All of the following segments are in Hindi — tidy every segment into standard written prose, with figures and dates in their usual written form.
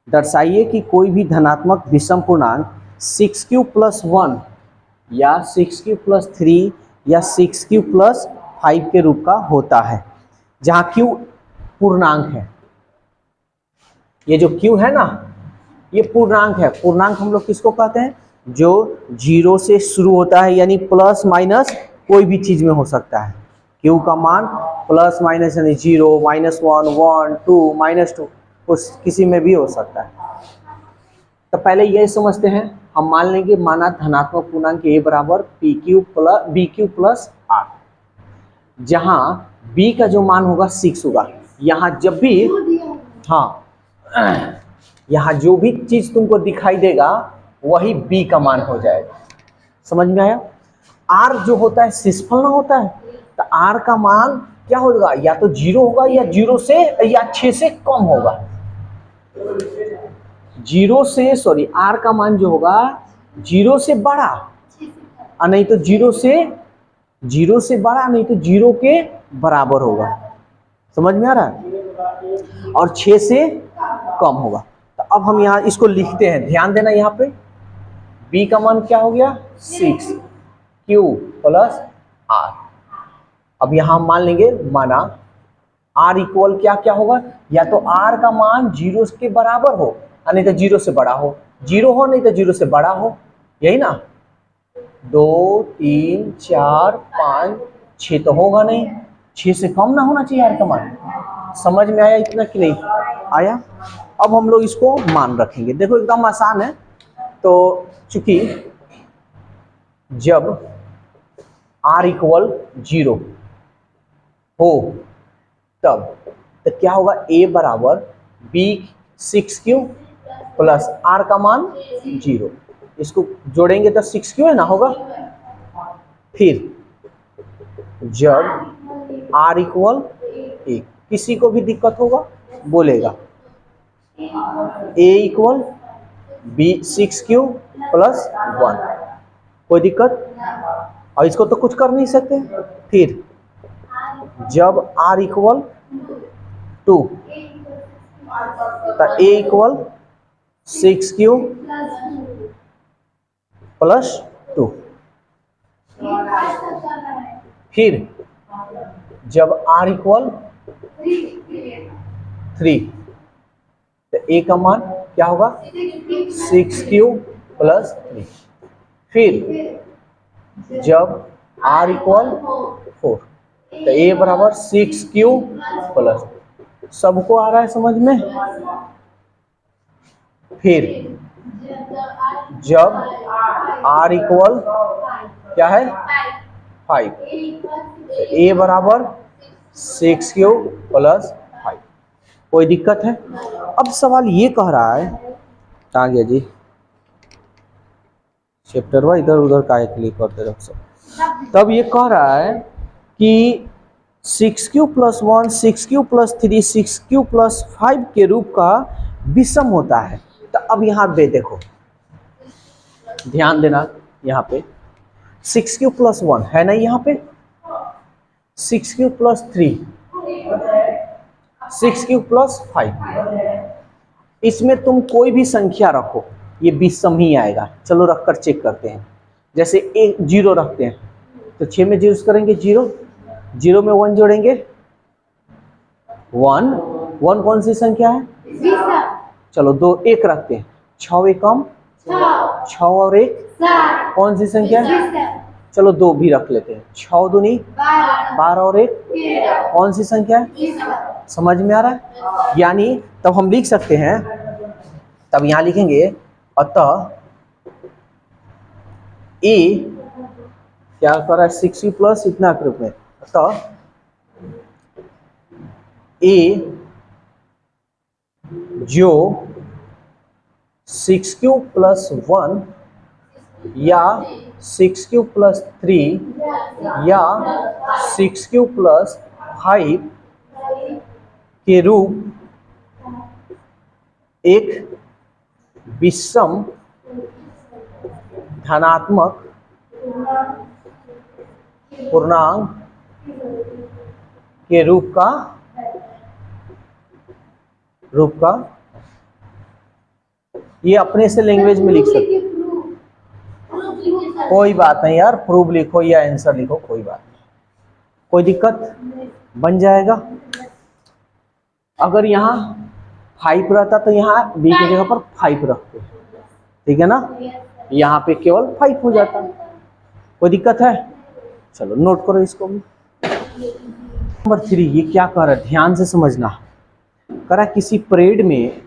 दर्शाइए कि कोई भी धनात्मक विषम पूर्णांक 6q+1 या 6q+3 या 6q+5 के रूप का होता है, जहां q पूर्णांक है। ये जो q है ना, ये पूर्णांक है। पूर्णांक हम लोग किसको कहते हैं? जो 0 से शुरू होता है, यानी प्लस माइनस कोई भी चीज में हो सकता है। q का मान प्लस माइनस यानी 0, -1, 1, 2, -2 उस किसी में भी हो सकता है। तो पहले ये समझते हैं, हम मान लेंगे माना धनात्मक पूर्णांक a बराबर bq+r, जहां b का जो मान होगा 6 होगा। यहाँ जब भी, हाँ, यहाँ जो भी चीज तुमको दिखाई देगा वही b का मान हो जाएगा। समझ में आया? r जो होता है शेषफल ना होता है, तो r का मान क्या होगा? या तो 0 होगा या 0 से या 6 से कम होगा। 0 से, सॉरी, r का मान जो होगा 0 से बड़ा, और नहीं तो 0 से बड़ा, नहीं तो 0 के बराबर होगा। समझ में आ रहा है? और 6 से कम होगा। तो अब हम यहाँ इसको लिखते हैं, ध्यान देना। यहाँ पे b का मान क्या हो गया? 6q+r। अब यहाँ मान लेंगे, माना r इक्वल क्या क्या होगा? या तो r का मान 0 के बराबर हो, नहीं तो 0 से बड़ा हो। 0 हो नहीं तो 0 से बड़ा हो, यही ना। 2, 3, 4, 5, 6 तो होगा नहीं, 6 से कम ना होना चाहिए r का मान। समझ में आया इतना कि नहीं आया? अब हम लोग इसको मान रखेंगे। देखो एकदम आसान है। तो चूंकि जब r इक्वल 0 हो तब तो क्या होगा? a बराबर b6q+r का मान 0। इसको जोड़ेंगे तो 6q है ना, होगा। फिर जब r इक्वल 1, किसी को भी दिक्कत होगा बोलेगा, a इक्वल b6q+1, कोई दिक्कत? और इसको तो कुछ कर नहीं सकते। फिर जब r इक्वल 2, तो a इक्वल 6q+2। फिर जब r इक्वल 3, तो a का मान क्या होगा? 6q+3। फिर जब r इक्वल 4, तो a बराबर 6q+। सबको आ रहा है समझ में? फिर जब r इक्वल क्या है? 5, तो a बराबर 6q+5। कोई दिक्कत है? अब सवाल ये कह रहा है, कहाँ गया जी चैप्टर वाइज, इधर उधर का क्लिक करते रहो सब। तब ये कह रहा है कि 6q+1, 6q+3, 6q+5 के रूप का विषम होता है। तो अब यहाँ पे देखो, ध्यान देना। यहाँ पे 6q+1 है ना, यहाँ पे 6q+3, 6q+5, इसमें तुम कोई भी संख्या रखो, ये विषम ही आएगा। चलो रखकर चेक करते हैं। जैसे 0 रखते हैं, तो 6 में 0 करेंगे 0, 0 में 1 जोड़ेंगे 1, 1 कौन सी संख्या है? चलो 2, 1 रखते हैं, 6 एकम 6 और 1 कौन सी संख्या है? चलो 2 भी रख लेते हैं, 6 दूनी 12 और 1 कौन सी संख्या है? समझ में आ रहा है? यानी तब हम लिख सकते हैं, तब यहां लिखेंगे, अतः a क्या कर रहा है? 6q+ इतना के रूप में। अतः a जो 6q+1 या 6q+3 या 6q+5 के रूप एक विषम धनात्मक पूर्णांक के रूप का ये अपने से लैंग्वेज में लिख सकते, कोई बात नहीं यार, प्रूफ लिखो या आंसर लिखो, कोई बात नहीं, कोई दिक्कत, बन जाएगा। अगर यहाँ 5 रहता तो यहाँ बी की जगह पर 5 रखते, ठीक है ना, यहाँ पे केवल 5 हो जाता, कोई दिक्कत है? चलो नोट करो इसको भी। नंबर 3, ये क्या कर रहा है, ध्यान से समझना। करा किसी परेड में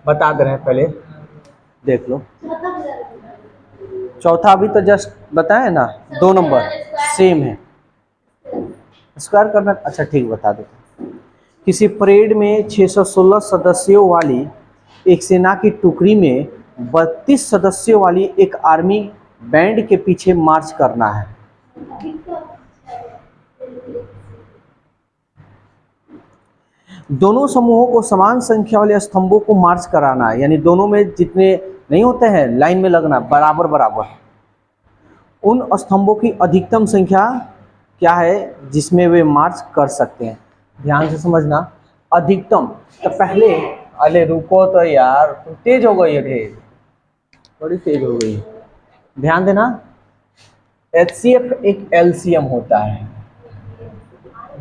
बता दे रहे हैं, पहले देख लो। चौथा अभी तो जस्ट बताए ना, 2 नंबर सेम है, स्क्वायर करना, अच्छा ठीक बता दो। किसी परेड में 616 सदस्यों वाली एक सेना की टुकड़ी में 32 सदस्यों वाली एक आर्मी बैंड के पीछे मार्च करना है। दोनों समूहों को समान संख्या वाले स्तंभों को मार्च कराना है, यानी दोनों में जितने नहीं होते हैं लाइन में लगना बराबर बराबर, उन स्तंभों की अधिकतम संख्या क्या है जिसमें वे मार्च कर सकते हैं। ध्यान से समझना, अधिकतम तो पहले, अरे रुको तो यार, तुम तेज हो गई है, ढेर बड़ी तेज हो गई। ध्यान देना, HCF एक LCM होता है,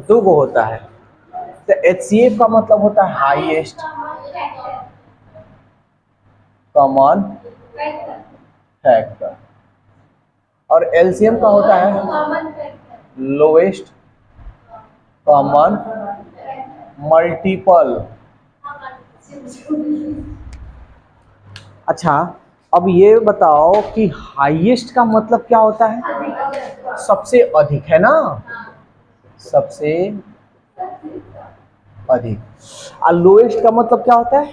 2 गो होता है, तो HCF का मतलब होता है हाईएस्ट कॉमन फैक्टर, और LCM का होता है लोएस्ट कॉमन मल्टीपल। अच्छा, अब ये बताओ कि हाईएस्ट का मतलब क्या होता है? सबसे अधिक, है ना, सबसे अधिक। और लोएस्ट का मतलब क्या होता है?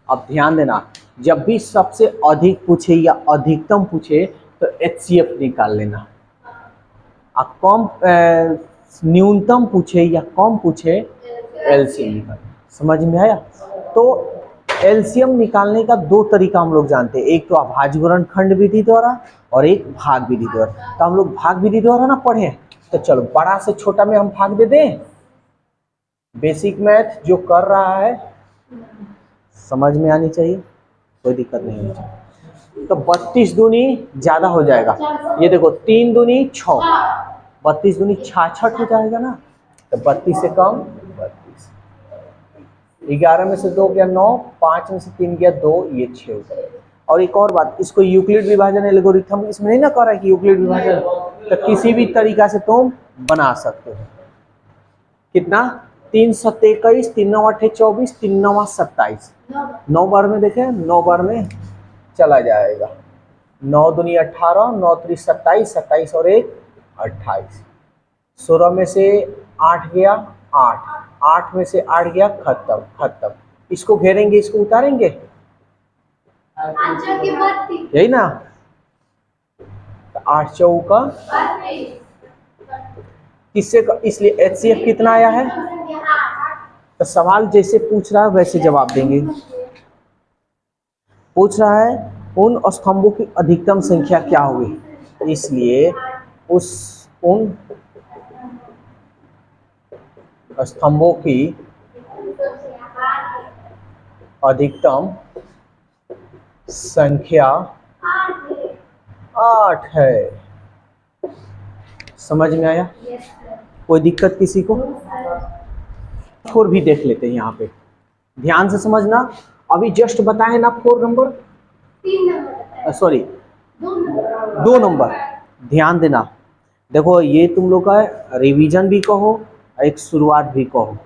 अब ध्यान देना, जब भी सबसे अधिक पूछे या अधिकतम पूछे तो HCF निकाल लेना, और कम न्यूनतम पूछे या कम पूछे LCM निकाल। समझ में आया? तो LCM निकालने का 2 तरीका हम लोग जानते हैं, एक तो अभाज्य गुणनखंड विधि द्वारा और एक भाग विधि द्वारा। तो हम लोग भाग विधि द्वारा ना पढ़े, तो चलो बड़ा से छोटा में हम भाग दे दें। बेसिक मैथ जो कर रहा है समझ में आनी चाहिए, कोई दिक्कत नहीं होनी चाहिए। तो 32 दूनी ज्यादा हो जाएगा, ये देखो 3 दूनी 6, 32 दूनी 66 हो जाएगा ना, तो 32 से कम 32, 11 में से 2 गया 9, 5 में से 3 गया 2, ये 6 हो जाएगा। और एक और बात, इसको यूक्लिड विभाजन एल्गोरिथम इसमें नहीं ना कर रहा है कि यूक्लिड विभाजन, तो किसी भी तरीका से तुम बना सकते हो। कितना? 3 7 21, 3 9 8 24, 3 9 27, 9 बार में देखें, 9 बार में चला जाएगा, 9 दूनी 18, 9 3 27, 27 और 1 28, 16 में से 8 गया 8, 8 में से 8 गया खत्म खत्म। इसको घेरेंगे, इसको उतारेंगे, यही ना, 8 चौका किससे, इसलिए HCF कितना आया है? तो सवाल जैसे पूछ रहा है वैसे जवाब देंगे। पूछ रहा है उन स्तंभों की अधिकतम संख्या क्या होगी, इसलिए उन स्तंभों की अधिकतम संख्या 8 है। समझ में आया? कोई दिक्कत किसी को? 4 भी देख लेते हैं यहाँ पे, ध्यान से समझना। अभी जस्ट बताए ना 4 नंबर, सॉरी 2 नंबर, ध्यान देना। देखो ये तुम लोग का रिवीजन भी कहो, एक शुरुआत भी कहो।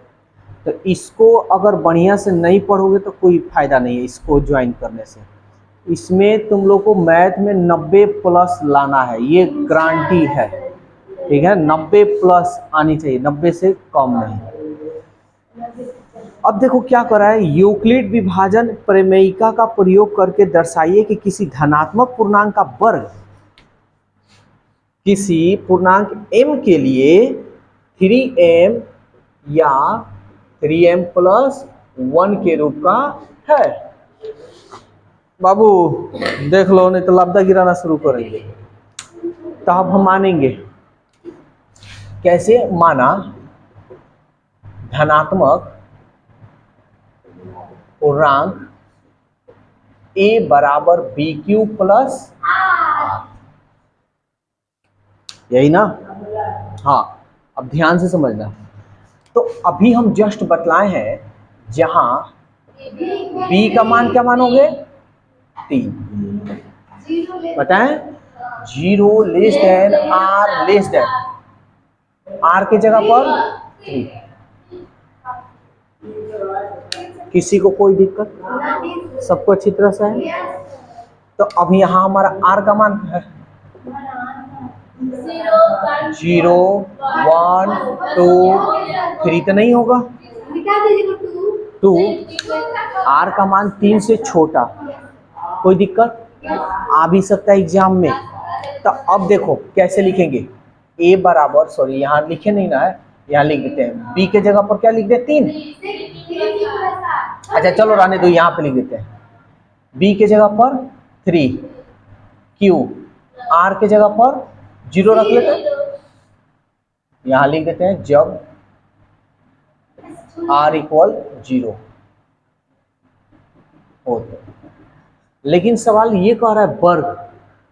तो इसको अगर बढ़िया से नहीं पढ़ोगे तो कोई फायदा नहीं है इसको ज्वाइन करने से। इसमें तुम लोग को मैथ में 90 प्लस लाना है, ये गारंटी है, ठीक है, 90 प्लस आनी चाहिए, 90 से कम नहीं। अब देखो क्या कर रहा है, यूक्लिड विभाजन प्रमेयिका का प्रयोग करके दर्शाइए कि किसी धनात्मक पूर्णांक का वर्ग किसी पूर्णांक m के लिए 3m या 3m प्लस 1 के रूप का है। बाबू देख लो, नहीं तो लब्धा गिराना शुरू करेंगे। तो अब हम मानेंगे, कैसे माना, धनात्मक पूर्णांक a बराबर बी क्यू प्लस आर, यही ना? हाँ, अब ध्यान से समझना। तो अभी हम जस्ट बतलाए हैं जहां b का मान क्या मानोगे? 3। बताएं, 0 less than r less than, r की जगह पर 3। किसी को कोई दिक्कत? सबको अच्छी तरह से है? तो अब यहाँ हमारा r का मान है 0 1 2 3 तो नहीं होगा, 2। r का मान 3 से छोटा, कोई दिक्कत? आ भी सकता है एग्जाम में। तो अब देखो कैसे लिखेंगे, a बराबर, सॉरी यहाँ लिखे नहीं ना है, यहाँ लिख देते हैं b के जगह पर क्या लिख देते हैं? 3। अच्छा चलो रहने दो, यहाँ पे लिख देते हैं b के जगह पर 3, q r के जगह पर 0 रख लेते हैं। यहाँ लिख देते हैं जब r इक्वल 0 हो। लेकिन सवाल ये कह रहा है वर्ग,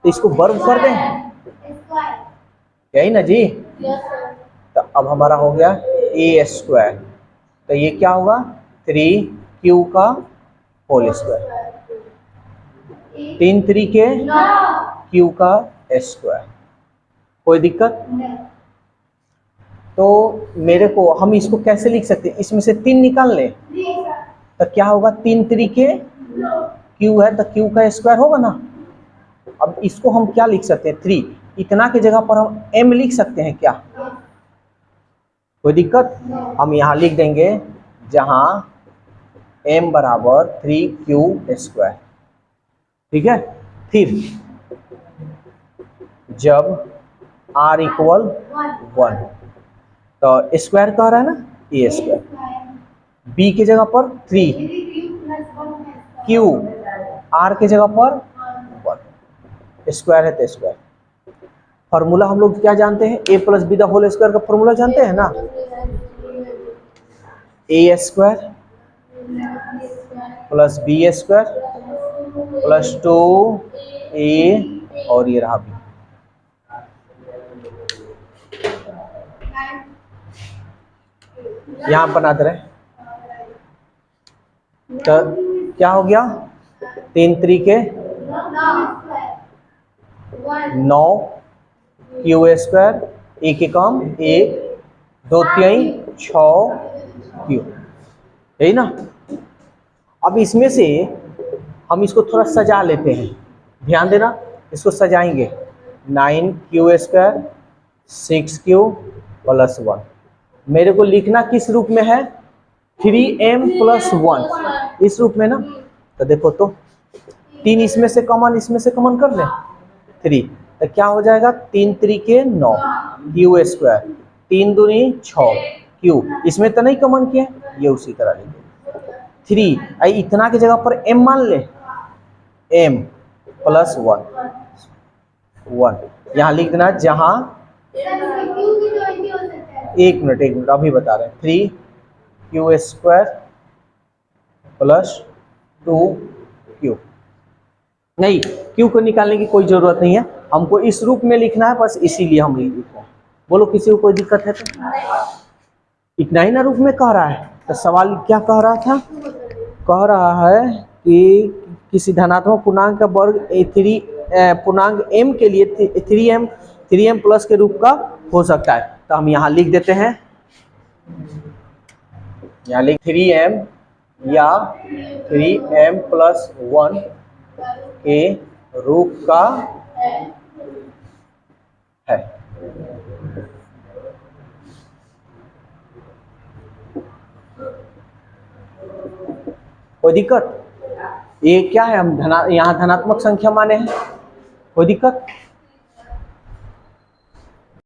तो इसको वर्ग कर दें, यही ना जी? तो अब हमारा हो गया a स्क्वायर, तो ये क्या होगा 3q का होल स्क्वायर, 3 3 के q का स्क्वायर, कोई दिक्कत? तो मेरे को, हम इसको कैसे लिख सकते हैं, इसमें से 3 निकाल लें तो क्या होगा, 3 3 के q है तो q का स्क्वायर होगा ना। अब इसको हम क्या लिख सकते हैं, 3, इतना की जगह पर हम m लिख सकते हैं क्या? कोई दिक्कत? हम यहाँ लिख देंगे जहां m बराबर 3q स्क्वायर, ठीक है। फिर जब r इक्वल 1, तो स्क्वायर कह रहा है ना, a स्क्वायर, b की जगह पर 3, q r की जगह पर 1, स्क्वायर है तो स्क्वायर। फॉर्मूला हम लोग क्या जानते हैं, a plus B the whole square का फॉर्मूला जानते हैं ना, a square plus B square plus 2a और ये रहा b। यहां बना दे रहे, तो क्या हो गया, 3 3 के 9 क्यू स्क्वायर, एक एकम 1 2 3 6 क्यू, यही ना। अब इसमें से हम इसको थोड़ा सजा लेते हैं, ध्यान देना, इसको सजाएंगे 9 क्यू स्क्वायर 6q प्लस 1। मेरे को लिखना किस रूप में है, 3m प्लस 1 इस रूप में ना। तो देखो तो 3 इसमें से कॉमन कर लें 3, तो क्या हो जाएगा, 3 3 के 9 क्यू स्क्वायर, 3 दूनी 6 क्यू, इसमें तो नहीं कॉमन किया, ये उसी तरह लिखेंगे 3, आई इतना की जगह पर m मान ले, m प्लस 1 यहाँ लिख देना, जहां एक मिनट अभी बता रहे हैं, 3q स्क्वायर प्लस 2q, नहीं q को निकालने की कोई जरूरत नहीं है, हमको इस रूप में लिखना है, बस इसीलिए हम लिख रहे हैं। बोलो किसी को कोई दिक्कत है? तो इतना ही ना रूप में कह रहा है। तो सवाल क्या कह रहा था, कह रहा है कि किसी धनात्मक पूर्णांक का वर्ग पूर्णांक m के लिए 3m प्लस के रूप का हो सकता है। तो हम यहाँ लिख देते हैं, यहाँ लिख 3m या 3m प्लस 1 के रूप का है। कोई दिक्कत? ये क्या है, हम यहाँ धनात्मक संख्या माने हैं, कोई दिक्कत?